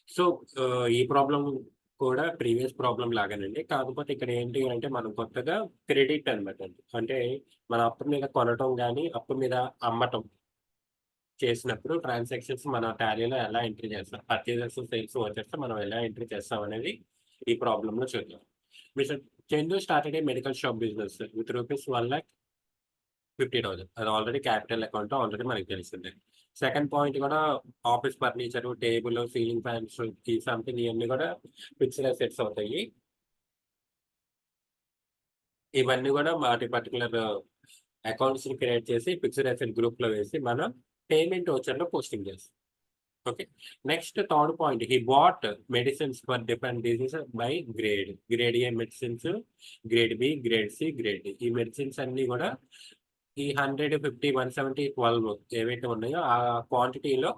So, ఈ problem కూడా previous problem లాగానండి. కాకపోతే ఇక్కడ ఏంటి అంటే మనం కొత్తగా క్రెడిట్ అనమాట అండి. అంటే మన అప్పు మీద కొనటం గాని, అప్పు మీద అమ్మటం చేసినప్పుడు ట్రాన్సాక్షన్స్ మన టాలీలో ఎలా ఎంట్రీ చేస్తాం? పర్చేజెస్, సేల్స్ వచ్చేస్తే మనం ఎలా ఎంట్రీ చేస్తాం అనేది ఈ ప్రాబ్లమ్‌లో చూద్దాం. Mister Chandu started a medical shop business with rupees 1,50,000 అది ఆల్రెడీ క్యాపిటల్ అకౌంట్ ఆల్రెడీ మనకు తెలిసిందే. సెకండ్ పాయింట్ కూడా office furniture, table, ceiling fans ఈ సంథింగ్ ఇయన్నీ కూడా ఫిక్స్డ్ అసెట్స్ అవుతాయి. ఇవన్నీ కూడా వాటి పర్టిక్యులర్ అకౌంట్స్‌ని క్రియేట్ చేసి ఫిక్స్డ్ అసెట్ గ్రూప్‌లో వేసి మనం పేమెంట్ వోచర్‌లో పోస్టింగ్ చేస్తాం. Okay. Next third point he bought medicines for different diseases by grade. Grade A medicines, grade B, grade C, grade D. ఈ మెడిసిన్స్ అన్నీ కూడా ఈ 100, 50, 170, 12 ఏవైతే ఉన్నాయో ఆ క్వాంటిటీలో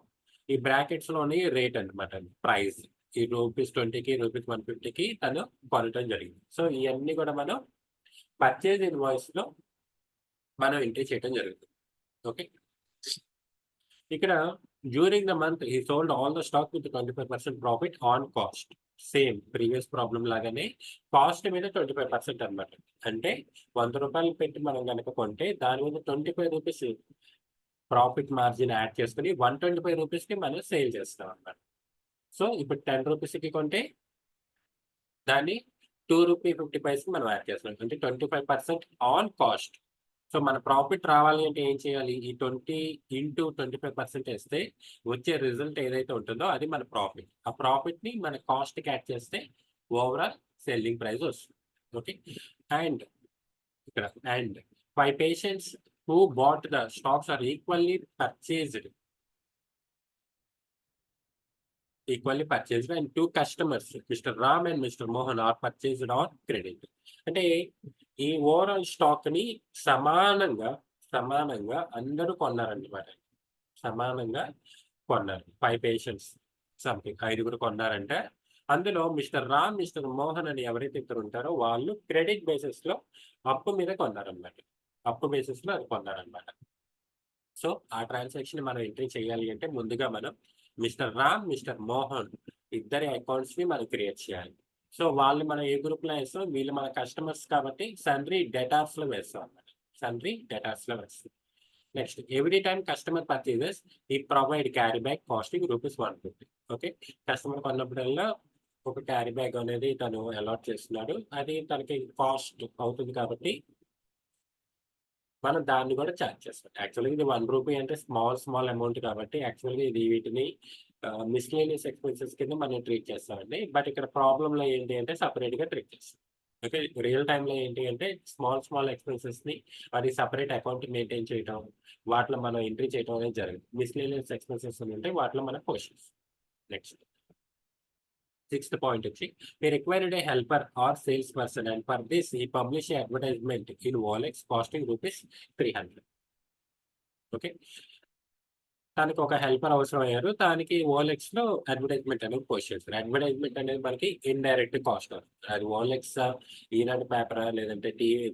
ఈ బ్రాకెట్స్‌లోని రేట్ అన్నమాట ప్రైస్. ఈ రూపీస్ 20కి, రూపీస్ 150కి తను కొనటం జరిగింది. సో, ఇయన్నీ కూడా మనం పర్చేజ్ ఇన్వాయిస్‌లో మనం ఎంట్రీ చేయడం జరుగుతుంది. ఓకే. ఇక్కడ during the month he sold all the stock with 25% profit on cost. Same previous problem లాగానే కాస్ట్ మీద 25% అన్నమాట. అంటే రూ. 100 పెట్టి మనం గనక కొంటే దాని మీద రూ. 25 ప్రాఫిట్ మార్జిన్ యాడ్ చేసుకొని రూ. 125కి మనం సేల్ చేస్తాం అన్నమాట. సో, ఇప్పుడు రూ. 10కి కొంటే దాన్ని రూ. 2.50కి మనం యాడ్ చేస్తున్నాం. అంటే 25% ఆన్ కాస్ట్. సో, మన ప్రాఫిట్ రావాలి అంటే ఏం చేయాలి? ఈ 20 ఇంటూ 25% ఏస్తే వచ్చే రిజల్ట్ ఏదైతే ఉంటుందో అది మన ప్రాఫిట్. ఆ ప్రాఫిట్‌ని మన కాస్ట్‌కి యాడ్ చేస్తే ఓవరాల్ సెల్లింగ్ ప్రైస్ వస్తుంది. ఓకే. అండ్ ఇక్కడ and 5 patients who bought the stocks are equally purchased and 2 customers mister Ram and mister Mohan are purchased on credit. అంటే ఈ ఓవరాల్ స్టాక్‌ని సమానంగా, సమానంగా అందరూ కొన్నారన్నమాట. సమానంగా కొన్నారు. 5 పేషెంట్స్ సంథింగ్ ఐదుగురు కొన్నారంటే, అందులో మిస్టర్ రామ్, మిస్టర్ మోహన్ అని ఎవరైతే ఇద్దరు ఉంటారో వాళ్ళు క్రెడిట్ బేసిస్‌లో అప్పు మీద కొన్నారన్నమాట. అప్పు బేసిస్‌లో అది కొన్నారన్నమాట. సో, ఆ ట్రాన్సాక్షన్ మనం ఎంట్రీ చేయాలి అంటే ముందుగా మనం మిస్టర్ రామ్, మిస్టర్ మోహన్ ఇద్దరి అకౌంట్స్‌ని మనం క్రియేట్ చేయాలి. సో, వాళ్ళు మనం ఏ గ్రూప్‌లో ఏస్తాం, వీళ్ళు మన కస్టమర్స్ కాబట్టి సన్‌డ్రీ డెటార్స్‌లో వేస్తాం అన్నమాట. సన్‌డ్రీ డెటార్స్‌లో వేస్తాం. Next every time customer purchases ఈ provide carry bag costing rupees 150. Okay. Customer కొన్నప్పుడల్లా ఒక క్యారీ బ్యాగ్ అనేది తను అలాట్ చేస్తున్నాడు. అది తనకి కాస్ట్ అవుతుంది కాబట్టి మనం దాన్ని కూడా చార్జ్ చేస్తాం. యాక్చువల్‌గా ఇది రూ. 1 అంటే స్మాల్ అమౌంట్ కాబట్టి యాక్చువల్‌గా ఇది వీటిని మిస్‌లేనియస్ ఎక్స్‌పెన్సెస్ కింద మనం ట్రీట్ చేస్తామండి. బట్ ఇక్కడ ప్రాబ్లమ్‌లో ఏంటి అంటే సెపరేట్‌గా ట్రీట్ చేస్తాం. ఓకే. రియల్ టైమ్‌లో ఏంటి అంటే స్మాల్ ఎక్స్‌పెన్సెస్‌ని అది సెపరేట్ అకౌంట్ మెయింటైన్ చేయటం, వాటిలో మనం ఎంట్రీ చేయటం అనేది జరగదు. మిస్‌లేనియస్ ఎక్స్‌పెన్సెస్ అని ఉంటే వాటిలో మనం పోషిస్తాం. నెక్స్ట్ సిక్స్త్ పాయింట్ వచ్చి we required a helper or sales person and for this ఈ publish a advertisement in OLX costing rupees 300. Okay. తనకి ఒక హెల్పర్ అవసరమయ్యారు. దానికి ఓఎల్ఎక్స్‌లో అడ్వర్టైజ్‌మెంట్ అనేది పోస్ట్ చేస్తారు. అడ్వర్టైజ్‌మెంట్ అనేది మనకి ఇన్‌డైరెక్ట్ కాస్ట్ అవుతుంది. అది ఓఎల్ఎక్సా, ఈనాడు పేపరా, లేదంటే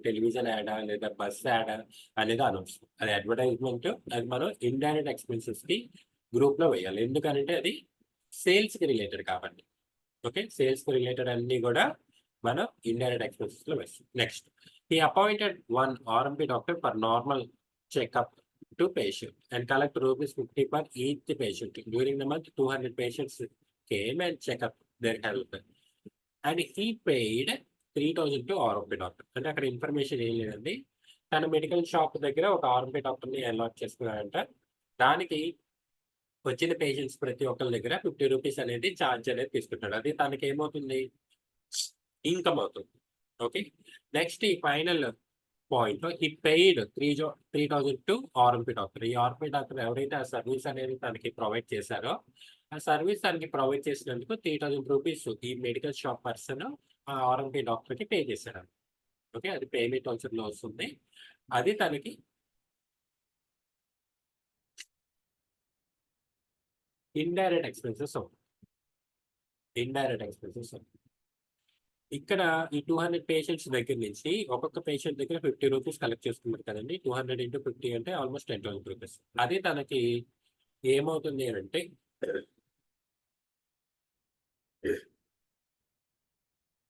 టెలివిజన్ యాడా, లేదా బస్ యాడా అనేది అనవసరం. అది అడ్వర్టైజ్‌మెంట్ అది మనం ఇన్‌డైరెక్ట్ ఎక్స్‌పెన్సెస్‌కి గ్రూప్‌లో వేయాలి. ఎందుకనంటే అది సేల్స్‌కి రిలేటెడ్ కాబట్టి. ఓకే. సేల్స్‌కి రిలేటెడ్ అన్నీ గూడా మనం ఇన్‌డైరెక్ట్ ఎక్స్‌పెన్సెస్‌లో వేస్తాం. Next he appointed one RMP doctor for normal checkup to patient and collect rupees 50 per each patient. During the month, 200 patients came and check up their health. And he paid 3,000 to RMP doctor. అంటే అక్కడ information ఏం లేదండి. తన medical shop దగ్గర ఒక RMP డాక్టర్‌ని allot చేసుకున్నాడంట. దానికి వచ్చిన పేషెంట్స్ ప్రతి ఒక్కళ్ళ దగ్గర రూ. 50 అనేది చార్జ్ అనేది తీసుకుంటాడు. అది తనకేమవుతుంది? ఇన్‌కమ్ అవుతుంది. ఓకే. నెక్స్ట్ ఈ ఫైనల్ పాయింట్‌లో హి పెయిడ్ 3,000 టు ఆర్ఎంపీ డాక్టర్. ఈ ఆర్ఎంపీ డాక్టర్ ఎవరైతే ఆ సర్వీస్ అనేది తనకి ప్రొవైడ్ చేశారో, ఆ సర్వీస్ తనకి ప్రొవైడ్ చేసినందుకు రూ. 3,000 ఈ మెడికల్ షాప్ పర్సన్ ఆ ఆర్ఎంపీ డాక్టర్‌కి పే చేశారంట. ఓకే. అది పేమెంట్ వౌచర్‌లో వస్తుంది. అది తనకి ఇండైరెక్ట్ ఎక్స్‌పెన్సెస్ అవుతుంది. ఇండైరెక్ట్ ఎక్స్‌పెన్సెస్ అవుతుంది. ఇక్కడ ఈ 200 పేషెంట్స్ దగ్గర నుంచి ఒక్కొక్క పేషెంట్ దగ్గర రూ. 50 కలెక్ట్ చేసుకున్నారు కదండీ! 200 ఇంటూ 50 అంటే ఆల్‌మోస్ట్ రూ. 10,000. అది తనకి ఏమవుతుంది అనంటే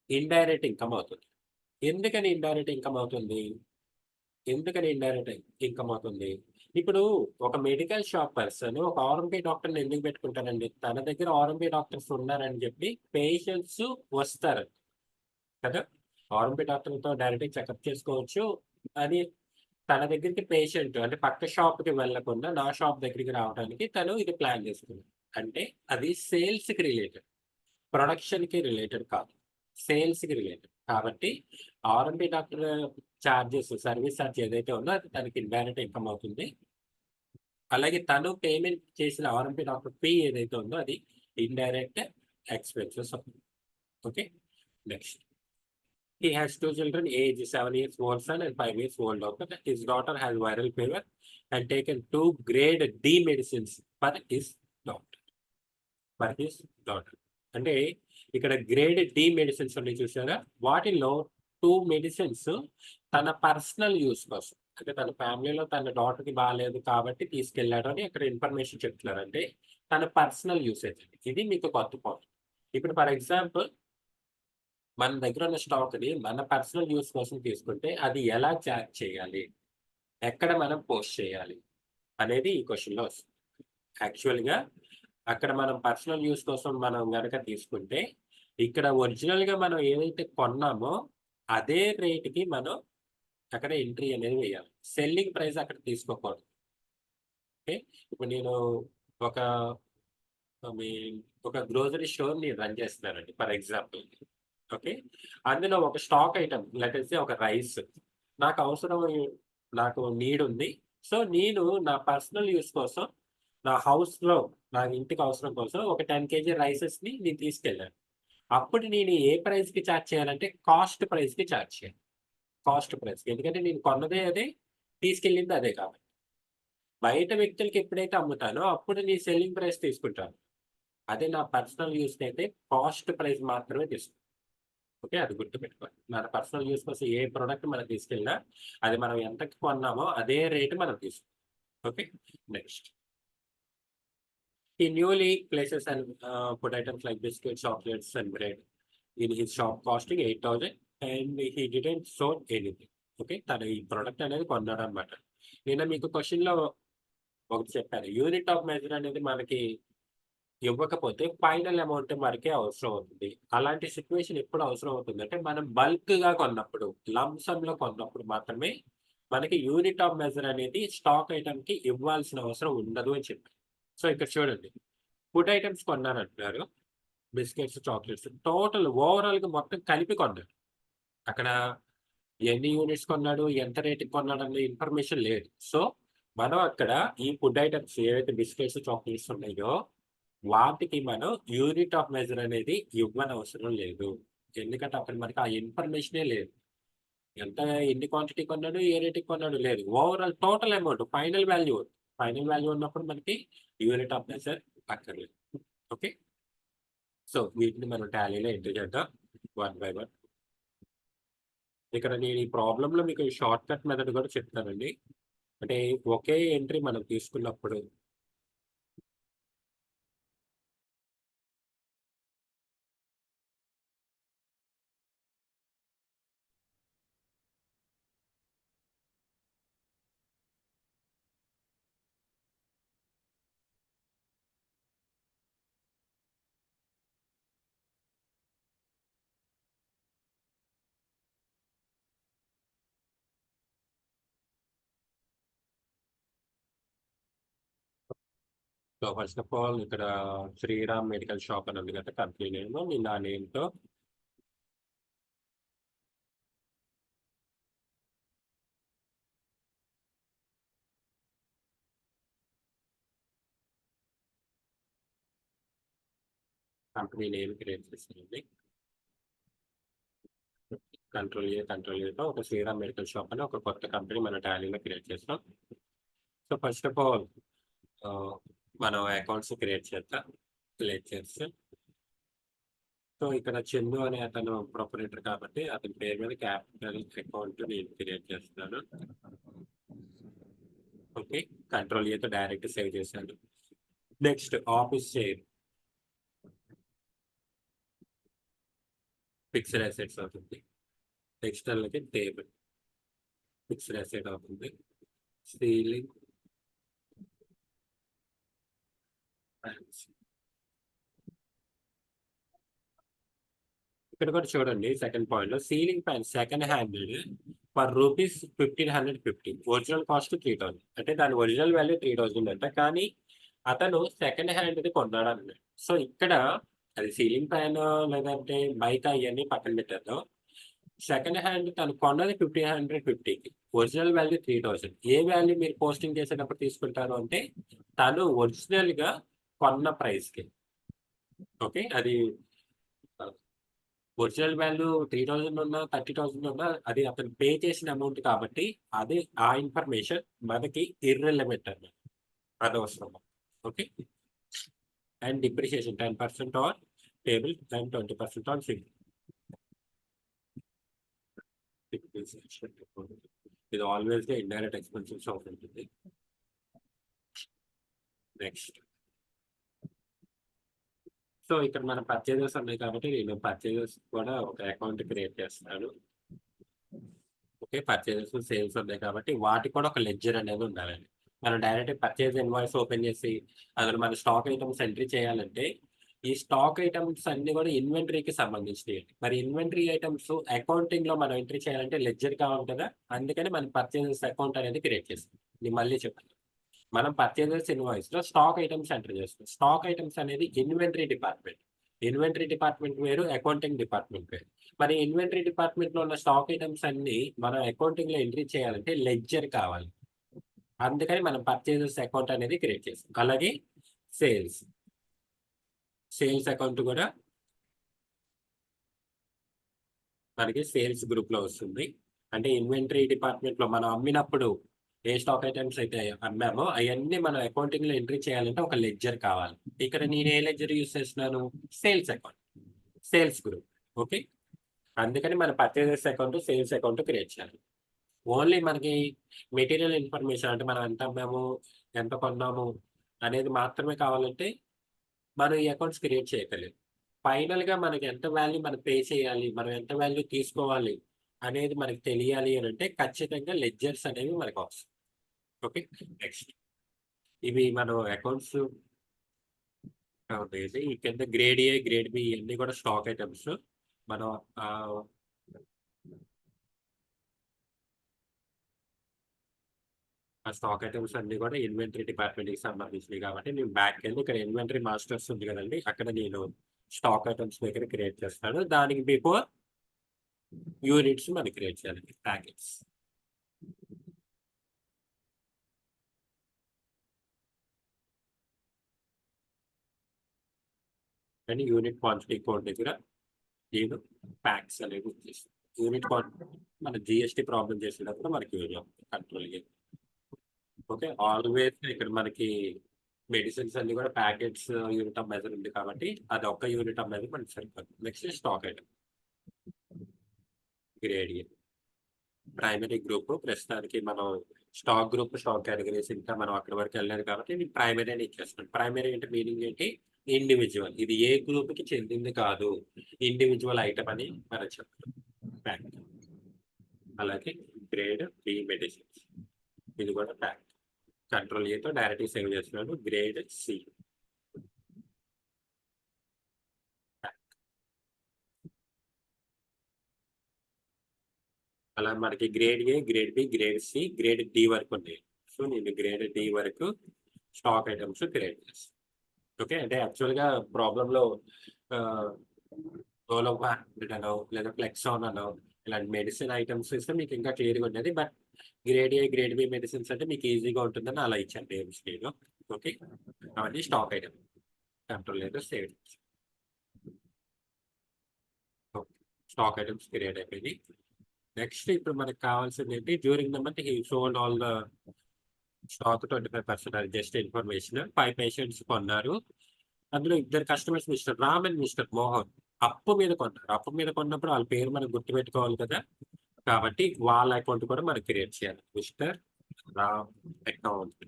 ఇండైరెక్ట్ ఇన్కమ్ అవుతుంది. ఎందుకని ఇండైరెక్ట్ ఇన్కమ్ అవుతుంది? ఇప్పుడు ఒక మెడికల్ షాప్ పర్సన్ ఒక ఆర్ఎంపీ డాక్టర్‌ని ఎందుకు పెట్టుకుంటారండి? తన దగ్గర ఆర్ఎంపీ డాక్టర్స్ ఉన్నారని చెప్పి పేషెంట్స్ వస్తారు కదా! ఆర్ఎంపీ డాక్టర్‌తో డైరెక్ట్‌గా చెకప్ చేసుకోవచ్చు. అని తన దగ్గరికి పేషెంట్ అంటే పక్క షాప్‌కి వెళ్ళకుండా నా షాప్ దగ్గరికి రావడానికి తను ఇది ప్లాన్ చేసుకున్నాడు. అంటే అది సేల్స్‌కి రిలేటెడ్. ప్రొడక్షన్‌కి రిలేటెడ్ కాదు. సేల్స్‌కి రిలేటెడ్. కాబట్టి RMP doctor charges, service charge ఏదైతే ఉందో అది తనకి ఇండైరెక్ట్ ఇన్కమ్ అవుతుంది. అలాగే తను పేమెంట్ చేసిన ఆర్ఎంపీ డాక్టర్ ఫీ ఏదైతే ఉందో అది ఇండైరెక్ట్ ఎక్స్‌పెన్సెస్ అవుతుంది. Okay. Next. He has two children, age 7 years old son and 5 years old daughter. His daughter has viral fever and taken 2 grade D medicines for his daughter. అంటే ఇక్కడ grade D medicines ఉన్నాయి చూసారా? వాటిల్లో 2 medicines తన personal use కోసం. అంటే తన ఫ్యామిలీలో తన డాటర్‌కి బాలేదు కాబట్టి తీసుకెళ్ళాడు అని అక్కడ ఇన్ఫర్మేషన్ చెప్తున్నారు. అంటే తన పర్సనల్ యూసేజ్. ఇది మీకు కొత్త పాయింట్. ఇప్పుడు ఫర్ ఎగ్జాంపుల్ మన దగ్గర ఉన్న స్టాక్‌ని మన పర్సనల్ యూజ్ కోసం తీసుకుంటే అది ఎలా చార్జ్ చేయాలి? ఎక్కడ మనం పోస్ట్ చేయాలి? అనేది ఈ క్వెషన్‌లో వస్తుంది. యాక్చువల్‌గా అక్కడ మనం పర్సనల్ యూజ్ కోసం మనం గనక తీసుకుంటే, ఇక్కడ ఒరిజినల్‌గా మనం ఏదైతే కొన్నామో అదే రేట్‌కి మనం అక్కడ ఎంట్రీ అనేది వేయాలి. సెల్లింగ్ ప్రైస్ అక్కడ తీసుకోకూడదు. ఓకే. ఇప్పుడు నేను ఒక ఐ మీన్ ఒక గ్రోసరీ స్టోర్‌ని రన్ చేస్తున్నానండి ఫర్ ఎగ్జాంపుల్. ఓకే. అందులో ఒక స్టాక్ ఐటెమ్ లెట్ అస్ సే ఒక రైస్. నాకు అవసరం నాకు నీడ్ ఉంది. సో, నేను నా పర్సనల్ యూజ్ కోసం నా హౌస్‌లో నా ఇంటికి అవసరం కోసం ఒక 10 కేజీ రైసెస్‌ని నేను తీసుకెళ్ళాను. అప్పుడు నేను ఏ ప్రైస్‌కి చార్జ్ చేయాలంటే కాస్ట్ ప్రైస్‌కి చార్జ్ చేయాలి. కాస్ట్ ప్రైస్‌కి. ఎందుకంటే నేను కొన్నదే అదే, తీసుకెళ్ళింది అదే కాబట్టి. బయట వ్యక్తులకి ఎప్పుడైతే అమ్ముతానో అప్పుడు నేను సెల్లింగ్ ప్రైస్ తీసుకుంటాను. అదే నా పర్సనల్ యూజ్‌కైతే కాస్ట్ ప్రైస్ మాత్రమే తీసుకుంటాను. ఓకే. అది గుర్తుపెట్టుకోవాలి. మన పర్సనల్ యూజ్ కోసం ఏ ప్రొడక్ట్ మనం తీసుకెళ్ళినా అది మనం ఎంతకి కొన్నామో అదే రేట్ మనం తీసుకుంటాం. Okay. Next. He newly places and put items like biscuits, chocolates, and bread in his shop costing 8,000 and he didn't sold anything. Okay. తను ఈ ప్రొడక్ట్ అనేది కొన్నాడనమాట. నేను మీకు క్వెషన్‌లో ఒకటి చెప్పాను. యూనిట్ ఆఫ్ మెజర్ అనేది మనకి ఇవ్వకపోతే ఫైనల్ అమౌంట్ మనకే అవసరం అవుతుంది. అలాంటి సిట్యుయేషన్ ఎప్పుడు అవసరం అవుతుందంటే, మనం బల్క్‌గా కొన్నప్పుడు, లంప్ సమ్‌లో కొన్నప్పుడు మాత్రమే మనకి యూనిట్ ఆఫ్ మెజర్ అనేది స్టాక్ ఐటెమ్‌కి ఇవ్వాల్సిన అవసరం ఉండదు అని చెప్పాను. సో, ఇక్కడ చూడండి. ఫుడ్ ఐటెమ్స్ కొన్నానంటున్నారు. Biscuits, chocolates. టోటల్ ఓవరాల్‌గా మొత్తం కలిపి కొన్నాడు. అక్కడ ఎన్ని యూనిట్స్ కొన్నాడు, ఎంత రేట్‌కి కొన్నాడన్న ఇన్ఫర్మేషన్ లేదు. సో, మనం అక్కడ ఈ ఫుడ్ ఐటెమ్స్ ఏవైతే బిస్కెట్స్, చాక్లెట్స్ ఉన్నాయో, వాటికి మనం యూనిట్ ఆఫ్ మెజర్ అనేది ఇవ్వనవసరం లేదు. ఎందుకంటే అక్కడ మనకి ఆ ఇన్ఫర్మేషనే లేదు. ఎంత ఎన్ని క్వాంటిటీ కొన్నాడు, ఏ రేట్‌కి కొన్నాడు లేదు. Overall total amount final value. Final value ఉన్నప్పుడు మనకి యూనిట్ ఆఫ్ మెజర్ అక్కర్లేదు. ఓకే. సో, వీటిని మనం టాలీలో ఎంటర్ చేద్దాం. One by one. ఇక్కడ నేను ఈ ప్రాబ్లమ్‌లో మీకు షార్ట్ కట్ మెథడ్ కూడా చెప్తానండి. అంటే ఒకే ఎంట్రీ మనం తీసుకున్నప్పుడు సో, ఫస్ట్ ఆఫ్ ఆల్ ఇక్కడ శ్రీరామ్ మెడికల్ షాప్ అని ఉంది కదా! Company name. నేను ఆ నేమ్‌తో కంపెనీ నేమ్ క్రియేట్ చేశానండి. కంట్రోల్ ఏతో ఒక శ్రీరామ్ మెడికల్ షాప్ అని ఒక కొత్త కంపెనీ మన టాలీలో క్రియేట్ చేసాం. సో, ఫస్ట్ ఆఫ్ ఆల్ ఆహ్, మనం అకౌంట్స్ క్రియేట్ చేద్దాం. క్రియేట్ చేస్తే సో, ఇక్కడ చందు అనే అతను ప్రొపరేటర్ కాబట్టి అతని పేరు మీద క్యాపిటల్ అకౌంట్ నేను క్రియేట్ చేస్తున్నాను. ఓకే. కంట్రోల్ ఏతో డైరెక్ట్ సేవ్ చేశాను. Next office share. Fixed assets అవుతుంది. ఎక్స్టర్నల్కి టేబుల్ ఫిక్స్డ్ అసెట్ అవుతుంది. సీలింగ్ ఇక్కడ కూడా చూడండి సెకండ్ పాయింట్ లో ceiling fan second handed per rupees 1550, original cost 3000. అంటే దాని ఒరిజినల్ వాల్యూ 3000 అంట, కానీ అతను సెకండ్ హ్యాండ్ కొన్నాడు అన్నాడు. సో ఇక్కడ అది సీలింగ్ ఫ్యాన్ లేదంటే బైక్ అవన్నీ పక్కన పెట్టేద్దాం. సెకండ్ హ్యాండ్ తను కొన్నది 1550కి, ఒరిజినల్ వాల్యూ 3000. ఏ వాల్యూ మీరు పోస్టింగ్ చేసేటప్పుడు తీసుకుంటారు అంటే తను ఒరిజినల్ గా కొన్న ప్రైస్ కి. ఓకే, అది ఒరిజినల్ వాల్యూ 3000 ఉన్నా 30,000 ఉన్నా అది అతను పే చేసిన అమౌంట్ కాబట్టి అది ఆ ఇన్ఫర్మేషన్ మనకి ఇర్రెలవెంట్ అన్నమాట, అనవసరం. Okay, and depreciation 10% on table and 20% on single. ఇది ఆల్వేస్ గా ఇండైరెక్ట్ ఎక్స్పెన్సెస్ ఆఫ్ ఉంటుంది. నెక్స్ట్, సో ఇక్కడ మన పర్చేజెస్ ఉన్నాయి కాబట్టి నేను పర్చేజెస్ కూడా ఒక అకౌంట్ క్రియేట్ చేస్తాను. ఓకే, పర్చేజెస్ సేల్స్ ఉన్నాయి కాబట్టి వాటికి కూడా ఒక లెడ్జర్ అనేది ఉండాలండి. మనం డైరెక్ట్ పర్చేజ్ ఇన్వాయిస్ ఓపెన్ చేసి అందులో మన స్టాక్ ఐటమ్స్ ఎంట్రీ చేయాలంటే ఈ స్టాక్ ఐటమ్స్ అన్ని కూడా ఇన్వెంటరీకి సంబంధించినవి. మరి ఇన్వెంటరీ ఐటమ్స్ అకౌంటింగ్ లో మనం ఎంట్రీ చేయాలంటే లెడ్జర్ కావాలి కదా, అందుకని మనం పర్చేజెస్ అకౌంట్ అనేది క్రియేట్ చేస్తాం. నేను మళ్ళీ చెప్పాను, మనం పర్చేజెస్ ఇన్వాయిస్ లో స్టాక్ ఐటమ్స్ ఎంటర్ చేస్తాం. స్టాక్ ఐటమ్స్ అనేది ఇన్వెంటరీ డిపార్ట్మెంట్. ఇన్వెంటరీ డిపార్ట్మెంట్ వేరు, అకౌంటింగ్ డిపార్ట్మెంట్ వేరు. మరి ఇన్వెంటరీ డిపార్ట్మెంట్ లో ఉన్న స్టాక్ ఐటమ్స్ అన్ని మనం అకౌంటింగ్ లో ఎంట్రీ చేయాలంటే లెడ్జర్ కావాలి. అందుకని మనం పర్చేజెస్ అకౌంట్ అనేది క్రియేట్ చేస్తాం. అలాగే సేల్స్ అకౌంట్ కూడా మనకి సేల్స్ గ్రూప్ లో వస్తుంది. అంటే ఇన్వెంటరీ డిపార్ట్మెంట్ లో మనం అమ్మినప్పుడు ఏ స్టాక్ ఐటమ్స్ అయితే అమ్మామో అవన్నీ మనం అకౌంటింగ్ లో ఎంట్రీ చేయాలంటే ఒక లెడ్జర్ కావాలి. ఇక్కడ నేను ఏ లెడ్జర్ యూస్ చేస్తున్నాను? Sales account, sales group. Okay, అందుకని మన purchases account sales account create చేయాలి. ఓన్లీ మనకి మెటీరియల్ ఇన్ఫర్మేషన్ అంటే మనం ఎంత అమ్మాము ఎంత కొన్నాము అనేది మాత్రమే కావాలంటే మనం ఈ అకౌంట్స్ క్రియేట్ చేయగలేదు. ఫైనల్ గా మనకి ఎంత వాల్యూ మనం పే చేయాలి, మనం ఎంత వాల్యూ తీసుకోవాలి అనేది మనకి తెలియాలి అని అంటే ఖచ్చితంగా లెడ్జర్స్ అనేవి మనకు అవసరం. ఓకే, నెక్స్ట్ ఇవి మనం అకౌంట్స్ ఈ కింద గ్రేడ్ ఏ గ్రేడ్ బి ఇవన్నీ కూడా స్టాక్ ఐటమ్స్. మనం ఆ స్టాక్ ఐటమ్స్ అన్ని కూడా ఇన్వెంటరీ డిపార్ట్మెంట్ కి సంబంధించినవి కాబట్టి నేను బ్యాక్ వెళ్ళి ఇక్కడ ఇన్వెంటరీ మాస్టర్స్ ఉంది కదండి, అక్కడ నేను స్టాక్ ఐటమ్స్ దగ్గర క్రియేట్ చేస్తాను. దానికి బిఫోర్ యూనిట్స్ మనం క్రియేట్ చేయాలి, packets. And unit quantity code దగ్గర నేను ప్యాక్స్ అనేది చేస్తాను. యూనిట్ క్వాంటిటీ మన జిఎస్టీ ప్రాబ్లం చేసేటప్పుడు మనకి కంట్రోల్. ఓకే, ఆల్వేస్ ఇక్కడ మనకి మెడిసిన్స్ అన్ని కూడా ప్యాకెట్స్ యూనిట్ ఆఫ్ మెజర్ ఉంది కాబట్టి అది ఒక్క యూనిట్ ఆఫ్ మెజర్ మనకి సరిపోతుంది. Next stock item gradian primary group. ప్రస్తుతానికి మనం స్టాక్ గ్రూప్ స్టాక్ కేటగిరీస్ ఇంకా మనం అక్కడి వరకు వెళ్ళలేదు కాబట్టి నేను ప్రైమరీ అని ఇచ్చేస్తున్నాను. ప్రైమరీ అంటే మీనింగ్ ఏంటి? ఇండివిజువల్, ఇది ఏ గ్రూప్ కి చెందింది కాదు, ఇండివిజువల్ ఐటమ్ అని మనం చెప్తాం. అలాగే గ్రేడ్ బి మెడిసిన్స్, ఇది కూడా ప్యాక్. కంట్రోల్ ఏతో డైరెక్ట్ సేవ్ చేస్తున్నాను. గ్రేడ్ సి అలా మనకి grade A grade B grade C grade D వరకు ఉన్నాయి. సో నేను గ్రేడ్ డి వరకు స్టాక్ ఐటమ్స్ క్రియేట్ చేస్తాను. ఓకే, అంటే యాక్చువల్గా ప్రాబ్లంలో అనో లేదా ఫ్లెక్సాన్ అనో ఇలాంటి మెడిసిన్ ఐటమ్స్ ఇస్తే మీకు ఇంకా క్లియర్గా ఉండేది. But grade A grade B medicines అంటే మీకు ఈజీగా ఉంటుందని అలా ఇచ్చాను నేమ్స్ నేను. ఓకే, అవన్నీ స్టాక్ ఐటమ్ కంట్రోల్ లేదా సేవ్. స్టాక్ ఐటమ్స్ క్రియేట్ అయిపోయింది. నెక్స్ట్ ఇప్పుడు మనకు కావాల్సింది ఏంటి? During the month he sold all the stock 25%. అది జస్ట్ ఇన్ఫర్మేషన్. 5 పేషెంట్స్ కొన్నారు, అందులో 2 customers mister Ram and mister Mohan అప్పు మీద కొన్నారు. అప్పు మీద కొన్నప్పుడు వాళ్ళ పేరు మనం గుర్తుపెట్టుకోవాలి కదా, కాబట్టి వాళ్ళ అకౌంట్ కూడా మనం క్రియేట్ చేయాలి. Mister Ram account.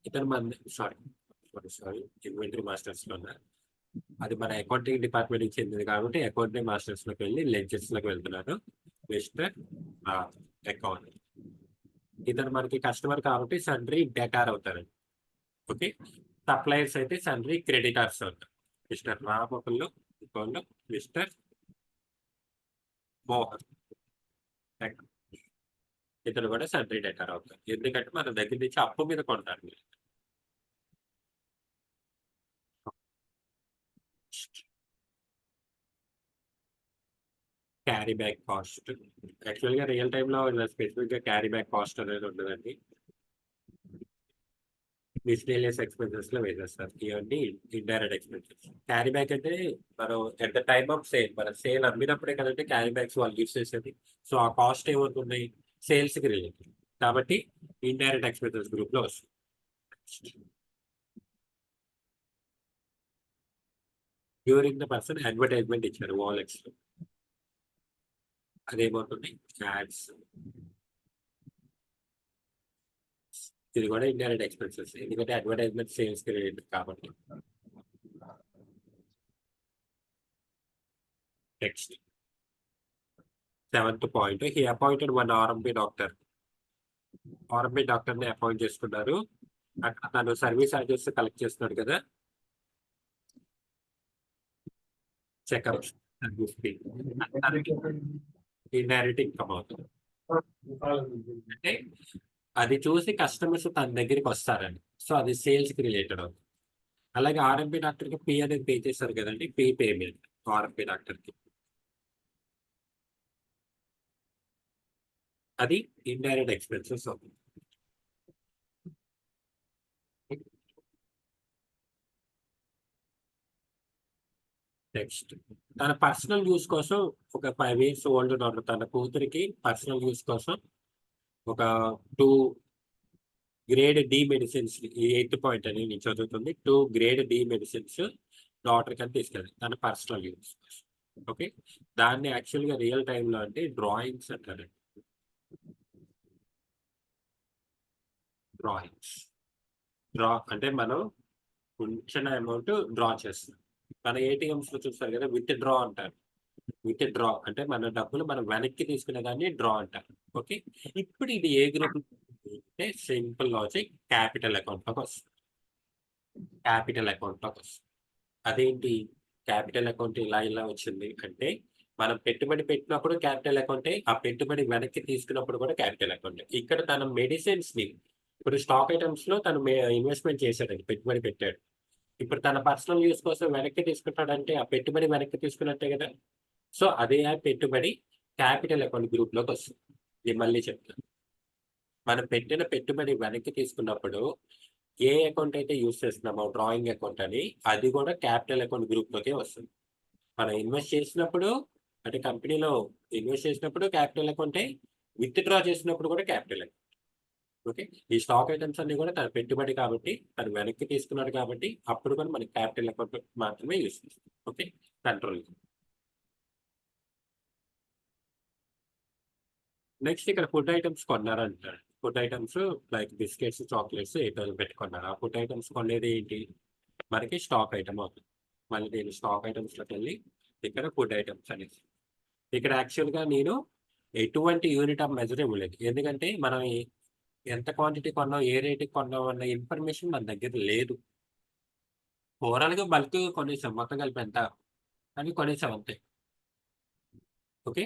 ఇతను మన సారీ ఇన్వెంటరీ మాస్టర్స్ లో ఉన్నారు. అది మన అకౌంటింగ్ డిపార్ట్మెంట్ కి చెందింది కాబట్టి అకౌంటింగ్ మాస్టర్స్ లోకి వెళ్ళి లెడ్జర్స్ లోకి వెళ్తున్నారు. మిస్టర్ అకౌంట్ ఇతను మనకి కస్టమర్ కాబట్టి సన్రీ డెటార్ అవుతారండి. ఓకే, సప్లయర్స్ అయితే సన్రీ క్రెడిటార్స్ అవుతారు. మిస్టర్ రామ్ ఒకళ్ళు, ఇంకోళ్ళు మిస్టర్ మోహన్. ఇతను కూడా సన్రీ డెటార్ అవుతారు, ఎందుకంటే మన దగ్గర నుంచి అప్పు మీద కొంటారు మీరు. క్యారీ బ్యాక్ కాస్ట్ యాక్చువల్గా రియల్ టైంలో ఇలా స్పెసిఫిక్గా క్యారీ బ్యాక్ కాస్ట్ అనేది ఉండదండి. మిస్లేనియస్ ఎక్స్పెన్సెస్ లో వేసేస్తారు. ఇవన్నీ ఇండైరెక్ట్ ఎక్స్పెన్సెస్. క్యారీ బ్యాక్ అంటే మనం at the time of sale, మన సేల్ అమ్మినప్పుడే కదంటే క్యారీ బ్యాగ్స్ వాళ్ళు యూస్ చేసేది. సో ఆ కాస్ట్ ఏమవుతుంది, సేల్స్ కి రిలేటెడ్ కాబట్టి ఇండైరెక్ట్ ఎక్స్పెన్సెస్ గ్రూప్ లో వస్తుంది. డ్యూరింగ్ ద పర్సన్ అడ్వర్టైజ్మెంట్ ఇచ్చారు వాలెట్స్ లో, అదేమవుతుంది యాడ్స్. ఇది కూడా ఇండైరెక్ట్ ఎక్స్పెన్సెస్, ఎందుకంటే అడ్వర్టైజ్మెంట్ సేల్స్ కి రిలేటెడ్ కాబట్టి. Next 7th point, he appointed one RMP doctor. RMP doctor ని అపాయింట్ చేసుకున్నారు. అక్కడ తను సర్వీస్ చార్జెస్ కలెక్ట్ చేస్తున్నాడు కదా, checkup service fee, indirect income అవుతుంది. అంటే అది చూసి కస్టమర్స్ తన దగ్గరికి వస్తారండి, సో అది సేల్స్ కి రిలేటెడ్ అవుతుంది. అలాగే ఆర్ఎంపీ డాక్టర్ కి పే అనేది పే చేస్తారు కదండి, పే పేమెంట్ ఆర్ఎంపీ డాక్టర్ కి, అది ఇండైరెక్ట్ ఎక్స్పెన్సెస్ అవుతుంది. నెక్స్ట్ తన పర్సనల్ యూస్ కోసం ఒక 5 years ఓల్డ్ డాక్టర్ తన కూతురికి పర్సనల్ యూస్ కోసం ఒక 2 గ్రేడ్ డి మెడిసిన్స్, ఈ 8th పాయింట్ అని నేను చదువుతుంది, 2 గ్రేడ్ డి మెడిసిన్స్ డాక్టర్ కని తీసుకెళ్ళి తన పర్సనల్ యూస్. ఓకే, దాన్ని యాక్చువల్గా రియల్ టైంలో అంటే డ్రాయింగ్స్ అంటారండి. డ్రాయింగ్స్ డ్రా అంటే మనం ఉంచిన అమౌంట్ డ్రా చేస్తాం. మన ఏటీఎంస్ లో చూస్తారు కదా విత్ డ్రా అంటారు. విత్ డ్రా అంటే మన డబ్బులు మనం వెనక్కి తీసుకునే దాన్ని డ్రా అంటారు. ఓకే, ఇప్పుడు ఇది ఏ గ్రూప్ అంటే సింపుల్ లాజిక్ క్యాపిటల్ అకౌంట్ లోకి వస్తుంది. క్యాపిటల్ అకౌంట్ లోకి వస్తుంది. అదేంటి క్యాపిటల్ అకౌంట్ ఇలా వచ్చింది అంటే, మనం పెట్టుబడి పెట్టినప్పుడు క్యాపిటల్ అకౌంటే, ఆ పెట్టుబడి వెనక్కి తీసుకున్నప్పుడు కూడా క్యాపిటల్ అకౌంట్. ఇక్కడ తన మెడిసిన్స్ ని, ఇప్పుడు స్టాక్ ఐటమ్స్ లో తను ఇన్వెస్ట్మెంట్ చేశాడండి, పెట్టుబడి పెట్టాడు. ఇప్పుడు తన పర్సనల్ యూస్ కోసం వెనక్కి తీసుకుంటాడంటే ఆ పెట్టుబడి వెనక్కి తీసుకున్నట్టే కదా. సో అదే ఆ పెట్టుబడి క్యాపిటల్ అకౌంట్ గ్రూప్ లోకి వస్తుంది. ఇది మళ్ళీ చెప్తాను, మనం పెట్టిన పెట్టుబడి వెనక్కి తీసుకున్నప్పుడు ఏ అకౌంట్ అయితే యూస్ చేస్తున్నామో డ్రాయింగ్ అకౌంట్ అని, అది కూడా క్యాపిటల్ అకౌంట్ గ్రూప్ లోకే వస్తుంది. మనం ఇన్వెస్ట్ చేసినప్పుడు అంటే కంపెనీలో ఇన్వెస్ట్ చేసినప్పుడు క్యాపిటల్ అకౌంటే, విత్ డ్రా చేసినప్పుడు కూడా క్యాపిటల్ అకౌంట్. ఓకే, ఈ స్టాక్ ఐటమ్స్ అన్ని కూడా తన పెట్టుబడి కాబట్టి తను వెనక్కి తీసుకున్నాడు కాబట్టి అప్పుడు కూడా మనకి క్యాపిటల్ అకౌంట్ మాత్రమే యూస్ చేస్తాం. Okay, control. నెక్స్ట్ ఇక్కడ ఫుడ్ ఐటమ్స్ కొన్నారంటారు. Food items like biscuits, chocolates ఏదో పెట్టుకున్నారు. ఆ ఫుడ్ ఐటమ్స్ కొనేది ఏంటి, మనకి స్టాక్ ఐటమ్ అవుతుంది. మళ్ళీ నేను స్టాక్ ఐటమ్స్ లోకి వెళ్ళి ఇక్కడ ఫుడ్ ఐటమ్స్ అనేసి, ఇక్కడ యాక్చువల్గా నేను ఎటువంటి యూనిట్ ఆఫ్ మెజర్ ఇవ్వలేదు, ఎందుకంటే మనం ఎంత క్వాంటిటీ కొన్నాం, ఏ రేటుకి కొన్నాం అన్న ఇన్ఫర్మేషన్ మన దగ్గర లేదు. ఓవరాల్ గా బల్క్ కొనేసాం, మొత్తం కలిపి ఎంత అని కొనేసాం అంతే. ఓకే,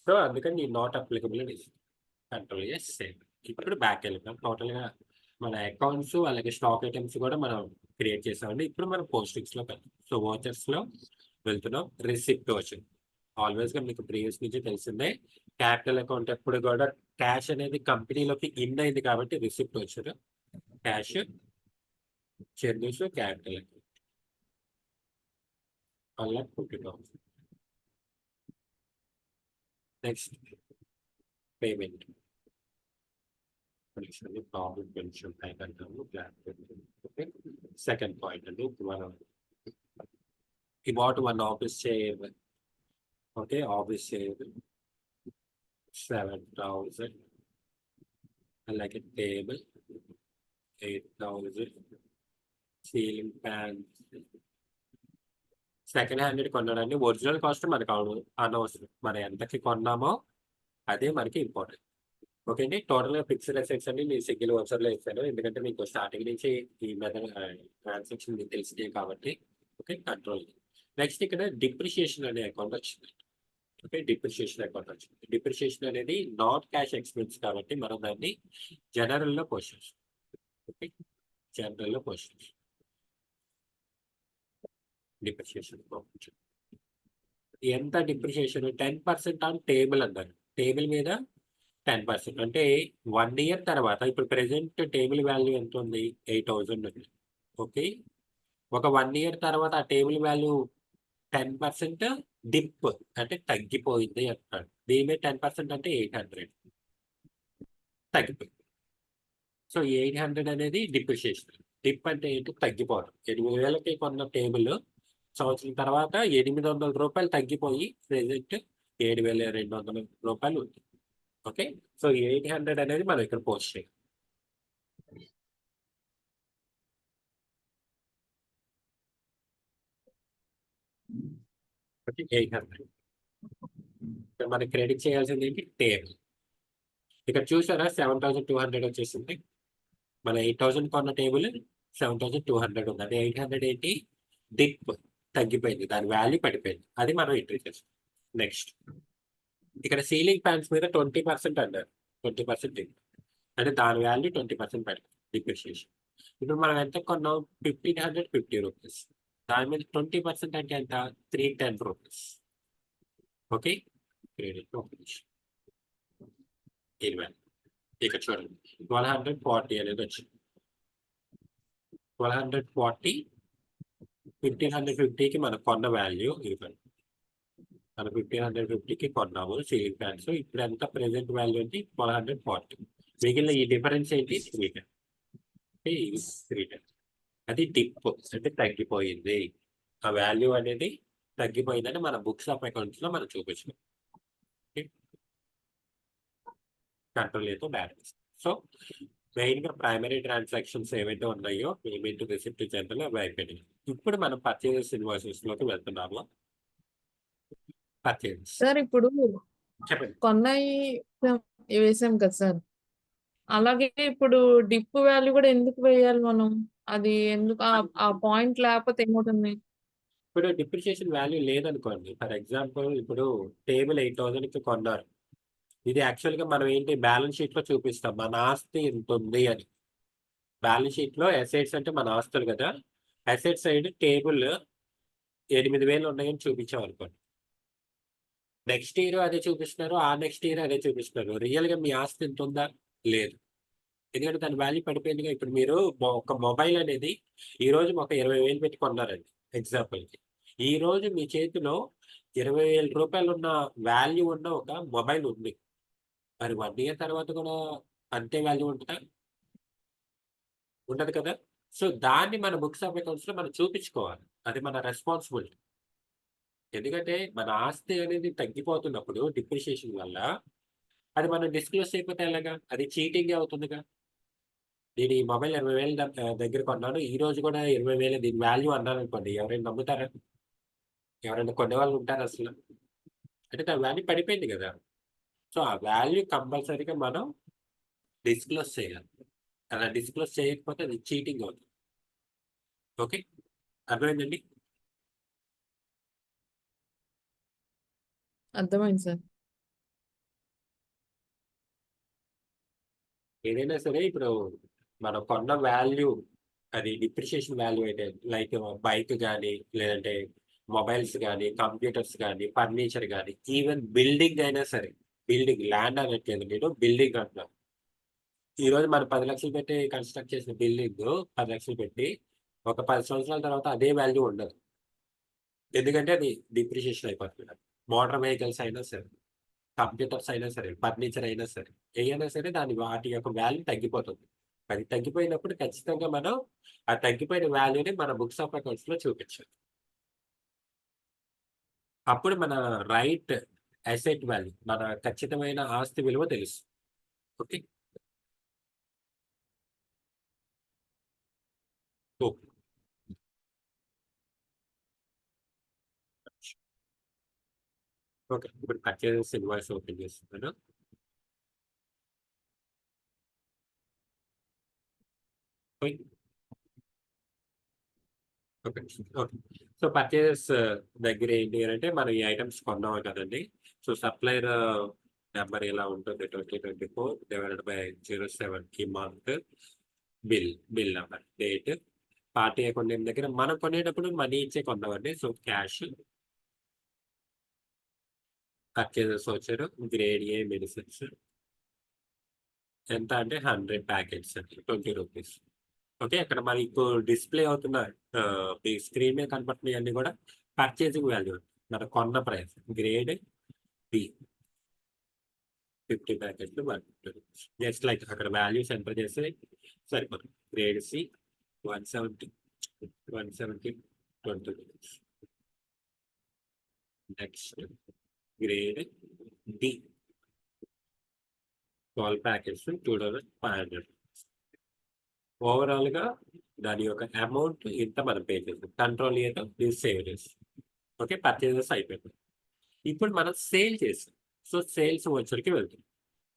సో అందుకని నేను నాట్ అప్లికబుల్ అని కంట్రోల్ సేమ్. ఇప్పుడు బ్యాక్ వెళ్ళిపోయాం, టోటల్ గా మన అకౌంట్స్ అలాగే స్టాక్ ఐటమ్స్ కూడా మనం క్రియేట్ చేసామండి. ఇప్పుడు మనం పోస్టింగ్స్ లో వెళ్తాం. సో వాచర్స్ లో వెళ్తున్నాం. రిసిప్ట్ వచ్చింది, ఆల్వేస్ గా మీకు ప్రీవియస్ నుంచి తెలిసిందే, క్యాపిటల్ అకౌంట్ ఎప్పుడు కూడా క్యాష్ అనేది కంపెనీలోకి ఇన్ అయింది కాబట్టి రిసిప్ట్ వచ్చారు. క్యాష్ చెందిస్ క్యాపిటల్ అకౌంట్ అలా పుట్టిన. Next payment, problem pension type అంటాము. ఓకే, సెకండ్ పాయింట్ అండి, మనం about one office chair. Okay, office chair 7,000, అలాగే table 8,000, ceiling fan second handed కొన్నాడండి. ఒరిజినల్ కాస్ట్ మనకు అనవసరం. మనం ఎంతకి కొన్నామో అదే మనకి ఇంపార్టెంట్. ఓకే అండి. టోటల్‌గా ఫిక్స్డ్ అసెట్స్ అన్ని నేను సింగిల్ వోచర్‌లో ఇస్తాను. ఎందుకంటే మీకు స్టార్టింగ్ నుంచి ఈ మెథడ్ ట్రాన్సాక్షన్ మీకు తెలిసినయి కాబట్టి. ఓకే. కంట్రోల్. నెక్స్ట్ ఇక్కడ డిప్రిషియేషన్ అనే అకౌంట్ వచ్చింది. ఓకే. డిప్రిషియేషన్ అకౌంట్ వచ్చింది. డిప్రిషియేషన్ అనేది నాట్ క్యాష్ ఎక్స్‌పెన్స్ కాబట్టి మనం దాన్ని జనరల్‌లో పోస్ట్ చేస్తాం. ఓకే. జనరల్‌లో పోస్ట్ చేస్తాం. Depreciation account. ఎంత డిప్రిషియేషన్ 10% ఆన్ టేబుల్ అన్నారు. టేబుల్ మీద 10% అంటే 1 ఇయర్ తర్వాత ఇప్పుడు ప్రెజెంట్ టేబుల్ వాల్యూ ఎంత ఉంది? 8,000 ఉంది. ఓకే. ఒక 1 ఇయర్ తర్వాత ఆ టేబుల్ వాల్యూ 10% డిప్ అంటే తగ్గిపోయింది అంటున్నాడు. దీని మీద 10% అంటే 800 తగ్గిపోయింది. సో, 800 అనేది డిప్రిషియేషన్. డిప్ అంటే ఏంటి? తగ్గిపోవడం. 8,000కి కొన్న టేబుల్ సంవత్సరం తర్వాత రూ. 800 తగ్గిపోయి ప్రెజెంట్ రూ. 7,200 ఉంది. ఓకే. సో, 800 అనేది మనం ఇక్కడ పోస్ట్ చేయాలి. ఓకే. 800 ఇక్కడ మనకి క్రెడిట్ చేయాల్సింది ఏంటి? టేబుల్. ఇక్కడ చూసారా 7,200 వచ్చేసింది. మన 8,000 కొన్న టేబుల్ 7,200 ఉంది. అదే 800 ఏంటి? డిప్ తగ్గిపోయింది. దాని వాల్యూ పడిపోయింది. అది మనం ఎంట్రీ చేస్తాం. నెక్స్ట్ ఇక్కడ సీలింగ్ ఫ్యాన్స్ మీద 20% అన్నారు. 20% డిప్. అంటే దాని వాల్యూ 20% పడింది డిప్రిషియేషన్. ఇప్పుడు మనం ఎంత కొన్నాం? 1,550 రూపీస్. దాని మీద 20% అంటే ఎంత? 310 రూపీస్. ఓకే. Credit operation. 20. ఇక్కడ చూడండి 1,240 అనేది వచ్చింది. 1,240 1,550కి మనం కొన్న వాల్యూ ఇవ్వండి. మనం 1,550కి కొన్నాము సీలింగ్ ఫ్యాన్స్. ఇప్పుడు ఎంత ప్రెజెంట్ వాల్యూ ఏంటి? 1,240. మిగిలిన ఈ డిఫరెన్స్ ఏంటి? 310. అంటే ఇది 310. అది డిప్ అంటే తగ్గిపోయింది. ఆ వాల్యూ అనేది తగ్గిపోయిందని మన బుక్స్ ఆఫ్ అకౌంట్స్ లో మనం చూపించాం. కంట్రోల్ ఏతో బ్యాలెన్స్. సో మెయిన్ గా ప్రైమరీ ట్రాన్సాక్షన్స్ ఏవైతే ఉన్నాయో పేమెంట్ రిసిప్ట్ జనరల్ అవి అయిపోయినాయి. ఇప్పుడు మనం పర్చేజెస్ ఇన్వాయిసెస్ లోకి వెళ్తున్నాము. పర్చేజెస్ సార్ ఇప్పుడు చెప్పండి. కొన్నయి వేసాం కదా సార్. అలాగే ఇప్పుడు డిప్ వాల్యూ కూడా ఎందుకు వేయాలి మనం? అది ఎందుకు ఆ పాయింట్ లేకపోతే ఏమవుతుంది? ఇప్పుడు డిప్రిషియేషన్ వాల్యూ లేదనుకోండి. ఫర్ ఎగ్జాంపుల్ ఇప్పుడు టేబుల్ 8,000కి కొన్నారు. ఇది యాక్చువల్ గా మనం ఏంటి బ్యాలెన్స్ షీట్ లో చూపిస్తాం మన ఆస్తి ఇంత ఉంది అని. బ్యాలెన్స్ షీట్ లో అసెట్స్ అంటే మన ఆస్తులు కదా. అసెట్ సైడ్ టేబుల్ 8,000 ఉన్నాయని చూపించాం అనుకోండి. నెక్స్ట్ ఇయర్ అదే చూపిస్తున్నారు. ఆ నెక్స్ట్ ఇయర్ అదే చూపిస్తున్నారు. రియల్ గా మీ ఆస్తి ఎంత ఉందా? లేదు. ఎందుకంటే దాని వాల్యూ పడిపోయిందిగా. ఇప్పుడు మీరు ఒక మొబైల్ అనేది ఈ రోజు ఒక 20,000 పెట్టి కొన్నారండి ఎగ్జాంపుల్‌కి. ఈ రోజు మీ చేతిలో రూ. 20,000 ఉన్న వాల్యూ ఉన్న ఒక మొబైల్ ఉంది. మరి 1 ఇయర్ తర్వాత కూడా అంతే వాల్యూ ఉంటదా? ఉండదు కదా! సో, దాన్ని మన బుక్స్ ఆఫ్ అకౌంట్స్‌లో మనం చూపించుకోవాలి. అది మన రెస్పాన్సిబిలిటీ. ఎందుకంటే మన ఆస్తి అనేది తగ్గిపోతున్నప్పుడు డిప్రిషియేషన్ వల్ల అది మనం డిస్క్లోజ్ చేయకపోతే ఎలాగా? అది చీటింగే అవుతుందిగా. నేను ఈ మొబైల్ 20,000 దగ్గర కొన్నాను. ఈ రోజు కూడా 20,000 దీని వాల్యూ అన్నాననుకోండి. ఎవరైనా నమ్ముతారా? ఎవరైనా కొనేవాళ్ళు ఉంటారా అసలు? అంటే దాని వాల్యూ పడిపోయింది గదా! సో, ఆ వాల్యూ కంపల్సరీగా మనం డిస్క్లోజ్ చేయాలి. అలా డిస్క్లోజ్ చేయకపోతే అది చీటింగ్ అవుతుంది. ఓకే. అర్థమైందండి? అర్థమైంది సార్. ఏదైనా సరే ఇప్పుడు మనం కొన్న వాల్యూ అది డిప్రిషియేషన్ వాల్యూ అయితే లైక్ బైక్ గాని, లేదంటే మొబైల్స్ గాని, కంప్యూటర్స్ గాని, ఫర్నిచర్ గాని, ఈవెన్ బిల్డింగ్ అయినా సరే. బిల్డింగ్ ల్యాండ్ అనట్లేదు నేను. బిల్డింగ్ అంటున్నాను. ఈరోజు మనం 10,00,000 పెట్టి కన్‌స్ట్రక్ట్ చేసిన బిల్డింగు 10,00,000 పెట్టి ఒక 10 సంవత్సరాల తర్వాత అదే వాల్యూ ఉండదు. ఎందుకంటే అది డిప్రిషియేషన్ అయిపోతుంది. మోటార్ వెహికల్స్ అయినా సరే, కంప్యూటర్స్ అయినా సరే, ఫర్నిచర్ అయినా సరే, ఏయైనా సరే వాటి యొక్క వాల్యూ తగ్గిపోతుంది. అది తగ్గిపోయినప్పుడు ఖచ్చితంగా మనం ఆ తగ్గిపోయిన వాల్యూని మన బుక్స్ ఆఫ్ అకౌంట్స్‌లో చూపించాలి. అప్పుడు మన రైట్ అసెట్ వాల్యూ మన ఖచ్చితమైన ఆస్తి విలువ తెలుస్తుంది. ఓకే. ఓకే. ఓకే. ఇప్పుడు పర్చేజెస్ ఇన్వాయిస్ ఓపెన్ చేస్తున్నాను. ఓయ్! ఓకే. ఓకే. సో, పర్చేజెస్ దగ్గర ఏంటి అనంటే, మనం ఈ ఐటెమ్స్ కొన్నాం కదండీ! సో, సప్లయర్ నంబర్ ఇలా ఉంటుంది. 2024/07 ఈ month bill number, date, party account name దగ్గర మనం కొనేటప్పుడు మనీ ఇచ్చే కొందామండి. సో, క్యాష్ పర్చేజెస్ వచ్చారు. గ్రేడ్ ఏ మెడిసిన్స్ ఎంత అంటే 100 ప్యాకెట్స్ అండి. ₹20. ఓకే. అక్కడ మనకు డిస్‌ప్లే అవుతున్న మీ స్క్రీన్ మీద కనపడుతున్నయన్నీ గూడా పర్చేజింగ్ వాల్యూ. మనం కొన్న ప్రైస్. గ్రేడ్ బి 50 ప్యాకెట్లు ₹150. జస్ట్ లైక్ అక్కడ వాల్యూస్ ఎంటర్ చేస్తే సరిపోతుంది. Grade C 170, 170 ₹20. Next grade D 12 packets $2,500. ఓవరాల్‌గా దాని యొక్క అమౌంట్ ఇంత మనం పే చేసాం. కంట్రోల్ ఏదో ఇది సేవ్ చేసాం. ఓకే. పర్చేజెస్ అయిపోయినాయి. ఇప్పుడు మనం సేల్ చేసాం. సో, సేల్స్ వోచర్‌కి వెళ్తున్నాం.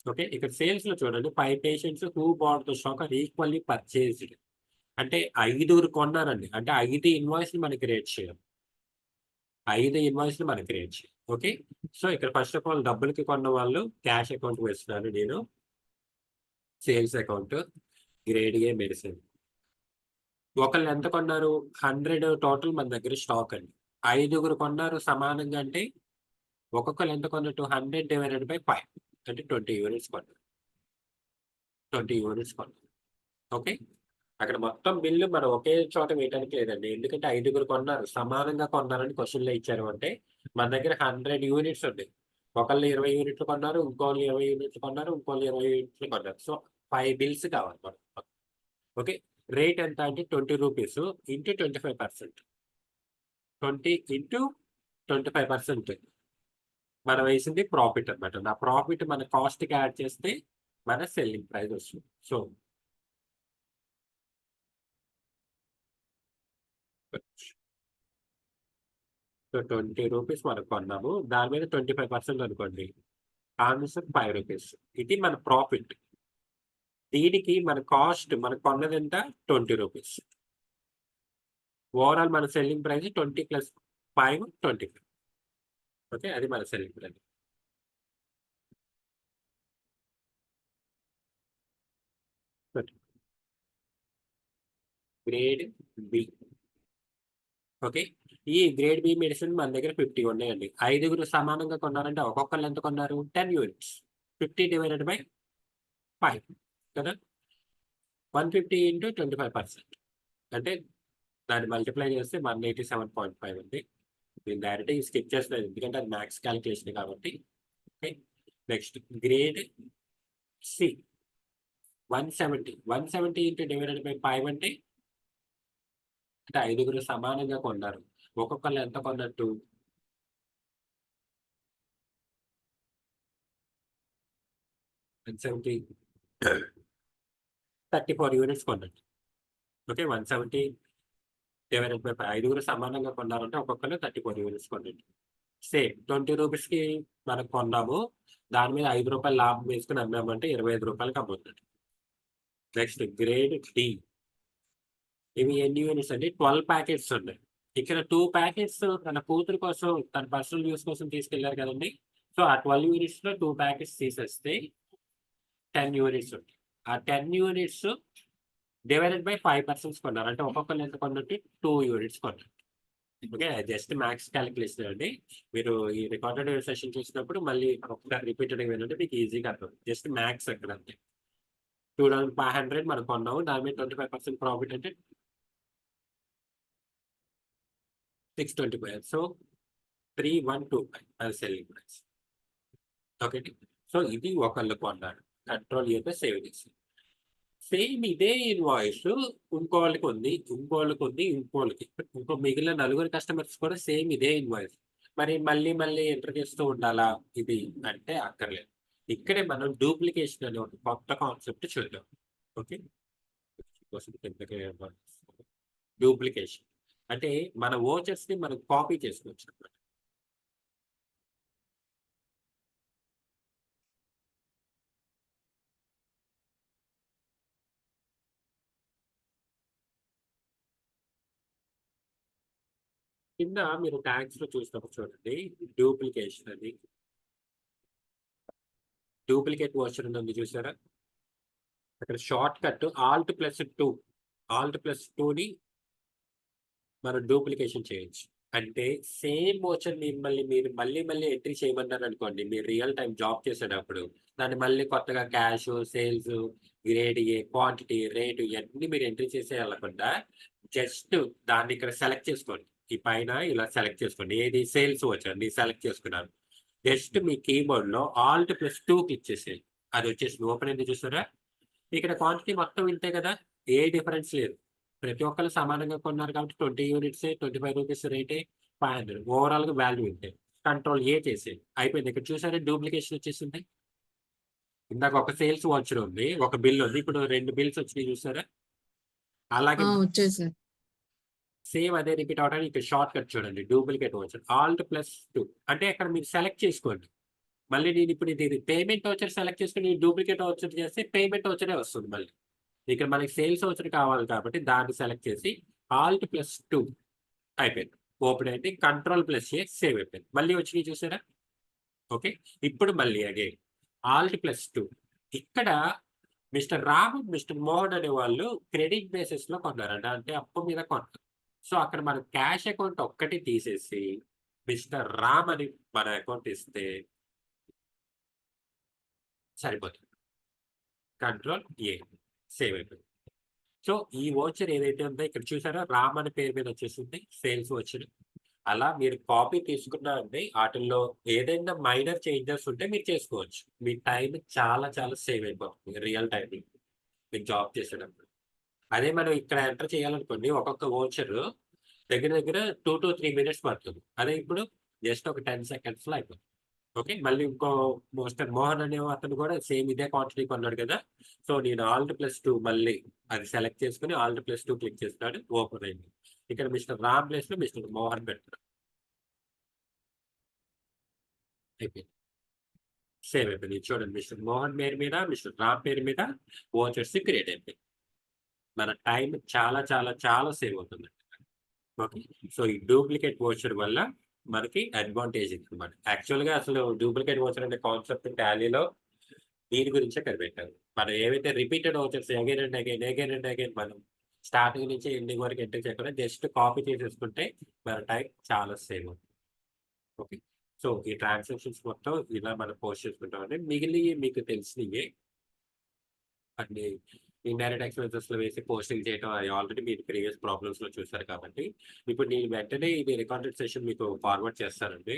ఓకే. ఇక్కడ సేల్స్‌లో చూడండి 5 patients who bought the stock or equally purchased. అంటే 5 కొన్నారండి. అంటే 5 ఇన్వాయిస్‌ని మనం క్రియేట్ చేయాలి. 5 ఇన్వాయిస్‌ని మనం క్రియేట్ చేయాలి. ఓకే. సో, ఇక్కడ ఫస్ట్ ఆఫ్ ఆల్ డబ్బులకి కొన్న వాళ్ళు క్యాష్ అకౌంట్ వేస్తున్నాను నేను. Sales account, grade A medicine. ఒకళ్ళు ఎంత కొన్నారు? 100 టోటల్ మన దగ్గర స్టాక్ అండి. 5గురు కొన్నారు సమానంగా అంటే ఒక్కొక్కళ్ళు ఎంత కొన్నట్టు 100/5 అంటే 20 యూనిట్స్ కొన్నారు. 20 యూనిట్స్ కొన్నారు. ఓకే. అక్కడ మొత్తం బిల్లు మనం ఒకే చోట వేయడానికి లేదండి. ఎందుకంటే 5గురు కొన్నారు. సమానంగా కొన్నారని క్వెషన్‌లో ఇచ్చారు అంటే మన దగ్గర 100 యూనిట్స్ ఉన్నాయి. ఒకళ్ళు 20 యూనిట్లు కొన్నారు. ఇంకోళ్ళు 20 యూనిట్లు కొన్నారు. ఇంకోళ్ళు 20 యూనిట్లు కొన్నారు. సో, 5 బిల్స్ కావాలి మనకు. ఓకే. రేట్ ఎంత అంటే ₹20 ఇంటూ 25%. 20 ఇంటూ 25% మనం వేసింది ప్రాఫిట్ అన్నమాట. ఆ ప్రాఫిట్ మన కాస్ట్‌కి యాడ్ చేస్తే మన సెల్లింగ్ ప్రైస్ వస్తుంది. సో, ₹20 మనం కొన్నాము. దాని మీద 25% అనుకోండి. ఆన్సర్ ₹5. ఇది మన ప్రాఫిట్. దీనికి మన కాస్ట్ మనం కొన్నదెంత? ₹20. ఓవరాల్ మన సెల్లింగ్ ప్రైస్ 20 + 5 25. ఓకే. అది మన selling price. Grade B. Okay. ఈ గ్రేడ్ బి మెడిసిన్ మన దగ్గర 50 ఉన్నాయండి. 5గురు సమానంగా కొన్నారంటే ఒక్కొక్కళ్ళు ఎంత కొన్నారు? 10 యూనిట్స్. 50/5 కదా! 150 ఇంటూ 25% అంటే దాన్ని మల్టిప్లై చేస్తే 187.5 అండి. నేను డైరెక్ట్‌గా స్కిప్ చేస్తున్నాను. ఎందుకంటే అది మ్యాథ్స్ కాలిక్యులేషన్ కాబట్టి. Okay. Next grade C 170. 170 into divided by 5 అంటే 5గురు సమానంగా కొన్నారు. ఒక్కొక్కళ్ళు ఎంత కొన్నట్టు? 170 34 యూనిట్స్ కొన్నట్టు. ఓకే. 170 డివైడెడ్ బై 5గురు సమానంగా కొన్నారంటే ఒక్కొక్కళ్ళు 34 యూనిట్స్ కొన్నట్టు. సేమ్ ₹20కి మనం కొన్నాము. దాని మీద ₹5 లాభం వేసుకొని అమ్మామంటే ₹25కి అమ్ముతున్నాడు. Next grade D. ఇవి ఎన్ని యూనిట్స్ అండి? 12 ప్యాకెట్స్ ఉన్నాయి. ఇక్కడ 2 ప్యాకెట్స్ తన కూతురు కోసం, తన పర్సనల్ యూజ్ కోసం తీసుకెళ్లారు కదండీ! సో, ఆ 12 యూనిట్స్‌లో 2 ప్యాకెట్స్ తీసేస్తే 10 యూనిట్స్ ఉంటాయి. ఆ 10 యూనిట్స్ డివైడెడ్ బై 5 పర్సన్స్ కొన్నారు. అంటే ఒక్కొక్కళ్ళు ఎంత కొన్నట్టు? 2 యూనిట్స్ కొన్నారు. ఓకే. జస్ట్ మ్యాథ్స్ కాలిక్యులేషన్ అండి. మీరు ఈ రికార్డెడ్ సెషన్ చూసినప్పుడు మళ్ళీ ఒకసారి రిపీటెడ్‌గా వినండి. మీకు ఈజీగా అర్థమవుతుంది. జస్ట్ మ్యాథ్స్ అక్కడ అంతే. 2500 మనం కొన్నాము. దాని మీద 25% ప్రాఫిట్ అంటే 625. సో, 3125 అది సెల్లింగ్ ప్రైస్. ఓకే. సో, ఇది ఒకళ్ళు కొన్నారు. కంట్రోల్ అయితే సేవ్ చేసి. సేమ్ ఇదే ఇన్వాయిస్ ఇంకోళ్ళకుంది, ఇంకోళ్ళకుంది, ఇంకోళ్ళకి. ఇంకో మిగిలిన నలుగురు కస్టమర్స్ కూడా సేమ్ ఇదే ఇన్వాయిస్. మరి మళ్ళీ మళ్ళీ ఎంటర్ చేస్తూ ఉండాలా ఇది అంటే అక్కర్లేదు. ఇక్కడే మనం డూప్లికేషన్ అనే ఒక కొత్త కాన్సెప్ట్ చూద్దాం. ఓకే. డూప్లికేషన్. అంటే మన వోచర్స్‌ని మనం కాపీ చేసుకోవచ్చనమాట. కింద మీరు ట్యాగ్స్ లో చూసినప్పుడు చూడండి, డూప్లికేషన్ అని డూప్లికేట్ వర్షన్ ఉంది చూసారా? అక్కడ షార్ట్ కట్ Alt+2 ని మనం డూప్లికేషన్ చేయొచ్చు. అంటే సేమ్ వోచర్ మిమ్మల్ని మీరు మళ్ళీ మళ్ళీ ఎంట్రీ చేయమన్నారు అనుకోండి, మీరు రియల్ టైమ్ జాబ్ చేసేటప్పుడు దాన్ని మళ్ళీ కొత్తగా cash, sales, grade A, quantity, rate ఇవన్నీ మీరు ఎంట్రీ చేసే వెళ్ళకుండా జస్ట్ దాన్ని ఇక్కడ సెలెక్ట్ చేసుకోండి. ఈ పైన ఇలా సెలెక్ట్ చేసుకోండి. ఏది సేల్స్ వోచర్ ని సెలెక్ట్ చేసుకున్నాను. జస్ట్ మీ కీబోర్డ్ లో Alt+2 క్లిక్ చేసేయండి. అది వచ్చేసి ఓపెన్ అయింది చూసారా? ఇక్కడ క్వాంటిటీ మొత్తం ఇంతే కదా, ఏ డిఫరెన్స్ లేదు. ప్రతి ఒక్కరు సమానంగా కొన్నారు కాబట్టి 20 యూనిట్స్ 25 రూపీస్ రేటే 500 ఓవరాల్ గా వాల్యూ ఇంతే. కంట్రోల్ ఏ చేసేది అయిపోయింది. ఇక్కడ చూసారా డూప్లికేషన్ వచ్చేసింది. ఇందాక ఒక సేల్స్ వాచర్ ఉంది, ఒక బిల్ ఉంది, ఇప్పుడు 2 బిల్స్ వచ్చినాయి చూసారా? అలాగే వచ్చేసారు. సేమ్ అదే రిపీట్ అవడానికి ఇక్కడ షార్ట్ కట్ చూడండి, డూప్లికేట్ వాచర్ Alt+2 అంటే అక్కడ మీరు సెలెక్ట్ చేసుకోండి. మళ్ళీ నేను ఇప్పుడు ఇది పేమెంట్ వోచర్ సెలెక్ట్ చేసుకుని డూప్లికేట్ వోచర్ చేస్తే పేమెంట్ వోచరే వస్తుంది. మళ్ళీ ఇక్కడ మనకి సేల్స్ వోచర్ కావాలి కాబట్టి దాన్ని సెలెక్ట్ చేసి Alt+2 అయిపోయింది. ఓపెన్ అయింది. Ctrl+A సేవ్ అయిపోయింది. మళ్ళీ వచ్చినాయి చూసారా? ఓకే, ఇప్పుడు మళ్ళీ అగైన్ Alt+2 ఇక్కడ మిస్టర్ రామ్, మిస్టర్ మోహన్ అనే వాళ్ళు క్రెడిట్ బేసిస్ లో కొన్నారంట, అంటే అప్పు మీద కొన్నారు. సో అక్కడ మన క్యాష్ అకౌంట్ ఒక్కటి తీసేసి మిస్టర్ రామ్ అని మన అకౌంట్ ఇస్తే సరిపోతుంది. Ctrl+A సేవ్ అయిపోయింది. సో ఈ వోచర్ ఏదైతే ఉందో ఇక్కడ చూసారా, రామ్ అనే పేరు మీద వచ్చేసింది సేల్స్ వోచర్. అలా మీరు కాపీ తీసుకున్నారంటే వాటిల్లో ఏదైనా మైనర్ చేంజెస్ ఉంటే మీరు చేసుకోవచ్చు. మీ టైం చాలా చాలా సేవ్ అయిపోతుంది రియల్ టైం మీరు జాబ్ చేసేటప్పుడు. అదే మనం ఇక్కడ ఎంటర్ చేయాలనుకోండి, ఒక్కొక్క వోచర్ దగ్గర దగ్గర 2 to 3 మినిట్స్ పడుతుంది. అదే ఇప్పుడు జస్ట్ ఒక 10 సెకండ్స్ లో అయిపోతుంది. ఓకే, మళ్ళీ ఇంకో మిస్టర్ మోహన్ అనే అతను కూడా సేమ్ ఇదే క్వాంటిటీ కొన్నాడు కదా. సో నేను Alt+2 మళ్ళీ అది సెలెక్ట్ చేసుకుని Alt+2 క్లిక్ చేస్తున్నాడు, ఓపెన్ అయింది. ఇక్కడ మిస్టర్ రామ్ ప్లేస్ లో మిస్టర్ మోహన్ పెడతాడు. అయిపోయింది, సేవ్ అయిపోయింది. చూడండి, మిస్టర్ మోహన్ పేరు మీద మిస్టర్ రామ్ పేరు మీద ఓచర్స్ క్రియేట్ అయిపోయింది. మన టైం చాలా చాలా చాలా సేవ్ అవుతుంది. ఓకే, సో ఈ డూప్లికేట్ వోచర్ వల్ల మనకి అడ్వాంటేజ్ అనమాట. యాక్చువల్ గా అసలు డూప్లికేట్ వోచర్ అనే కాన్సెప్ట్ టాలీలో దీని గురించే కనిపెట్టారు. మనం ఏవైతే repeated vouchers again and again మనం స్టార్టింగ్ నుంచి ఎండింగ్ వరకు ఎంటర్ చేయకుండా జస్ట్ కాపీ చేసేసుకుంటే మన టైం చాలా సేవ్ అవుతుంది. ఓకే, సో ఈ ట్రాన్సాక్షన్స్ మొత్తం ఇలా మనం పోస్ట్ చేసుకుంటామండి. మిగిలి మీకు తెలిసినవి అన్ని ఇండైరెక్ట్ ఎక్స్పెన్సెస్ లో వేసి పోస్టింగ్ చేయడం అది ఆల్రెడీ మీరు ప్రీవియస్ ప్రాబ్లమ్స్ లో చూసారు కాబట్టి ఇప్పుడు నేను వెంటనే ఇది రికార్డెడ్ సెషన్ మీకు ఫార్వర్డ్ చేస్తానండి.